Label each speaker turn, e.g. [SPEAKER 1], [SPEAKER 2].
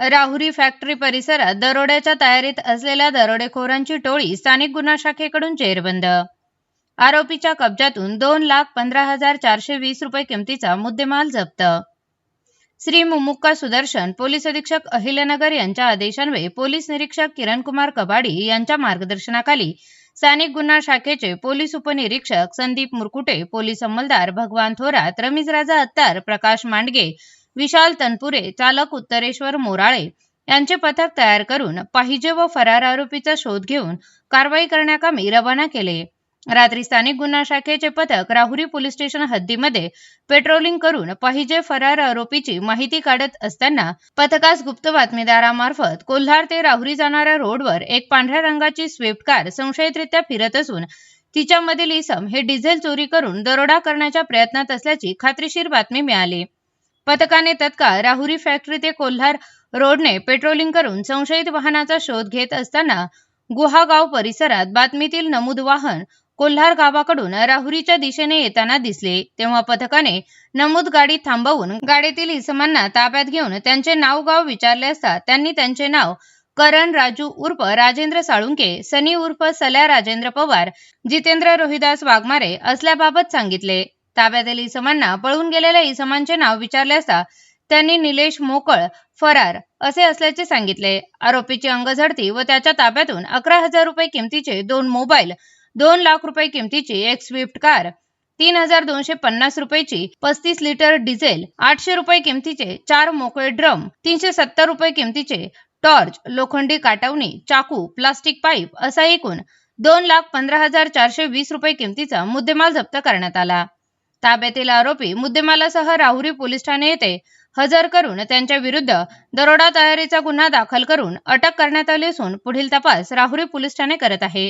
[SPEAKER 1] Rahuri factory परिसरात दरोड्याच्या तयारीत असलेल्या दरोडेखोरांची टोळी स्थानिक गुन्हा शाखेकडून जेरबंद. आरोपीच्या कब्जातून 2,15,420 रुपये किमतीचा मुद्देमाल जप्त. श्री मुमुक्का सुदर्शन पोलीस अधीक्षक अहिल्यानगर यांच्या आदेशान्वये पोलीस निरीक्षक किरणकुमार कबाडी यांच्या मार्गदर्शनाखाली स्थानिक गुन्हा शाखेचे पोलीस उपनिरीक्षक संदीप मुरकुटे, पोलीस अंमलदार भगवान थोरात, रमीज राजा अत्तार, प्रकाश मांडगे, विशाल तनपुरे, चालक उत्तरेश्वर मोराळे यांचे पथक तयार करून पाहिजे व फरार आरोपीचा शोध घेऊन कारवाई करण्याकामी रवाना केले. रात्री स्थानिक गुन्हा शाखेचे पथक राहुरी पोलीस स्टेशन हद्दीमध्ये पेट्रोलिंग करून पाहिजे फरार आरोपीची माहिती काढत असताना पथकास गुप्त बातमीदारामार्फत कोल्हार ते राहुरी जाणाऱ्या रोडवर एक पांढऱ्या रंगाची स्विफ्ट कार संशयितरित्या फिरत असून तिच्यामधील इसम हे डिझेल चोरी करून दरोडा करण्याच्या प्रयत्नात असल्याची खात्रीशीर बातमी मिळाली. पथकाने तत्काळ राहुरी फॅक्टरी ते कोल्हार रोडने पेट्रोलिंग करून संशयित वाहनाचा शोध घेत असताना गुहागाव परिसरात बातमीतील नमूद वाहन कोल्हार गावाकडून राहुरीच्या दिशेने येताना दिसले. तेव्हा पथकाने नमूद गाडी थांबवून गाडीतील इसमांना ताब्यात घेऊन त्यांचे नाव गाव विचारले असता त्यांनी त्यांचे नाव करण राजू उर्फ राजेंद्र साळुंके, सनी उर्फ सल्या राजेंद्र पवार, जितेंद्र रोहिदास वाघमारे असल्याबाबत सांगितले. ताब्यातील इसमांना पळून गेलेल्या इसमांचे नाव विचारले असता त्यांनी निलेश मोकळ फरार असे असल्याचे सांगितले. आरोपीची अंगझडती व त्याच्या ताब्यातून 11,000 रुपये किमतीचे 2 मोबाईल, 2 लाख रुपये किमतीची एक स्विफ्ट कार, 3,250 रुपयाची 35 लिटर डिझेल, 800 रुपये किमतीचे 4 मोकळे ड्रम, 370 रुपये किमतीचे टॉर्च, लोखंडी काटवणी, चाकू, प्लास्टिक पाईप असा एकूण 2,15,420 रुपये किमतीचा मुद्देमाल जप्त करण्यात आला. ताब्यातील आरोपी मुद्देमालासह राहुरी पोलीस ठाणे येथे हजर करून त्यांच्या विरुद्ध दरोडा तयारीचा गुन्हा दाखल करून अटक करण्यात आली असून पुढील तपास राहुरी पोलीस ठाणे करत आहे.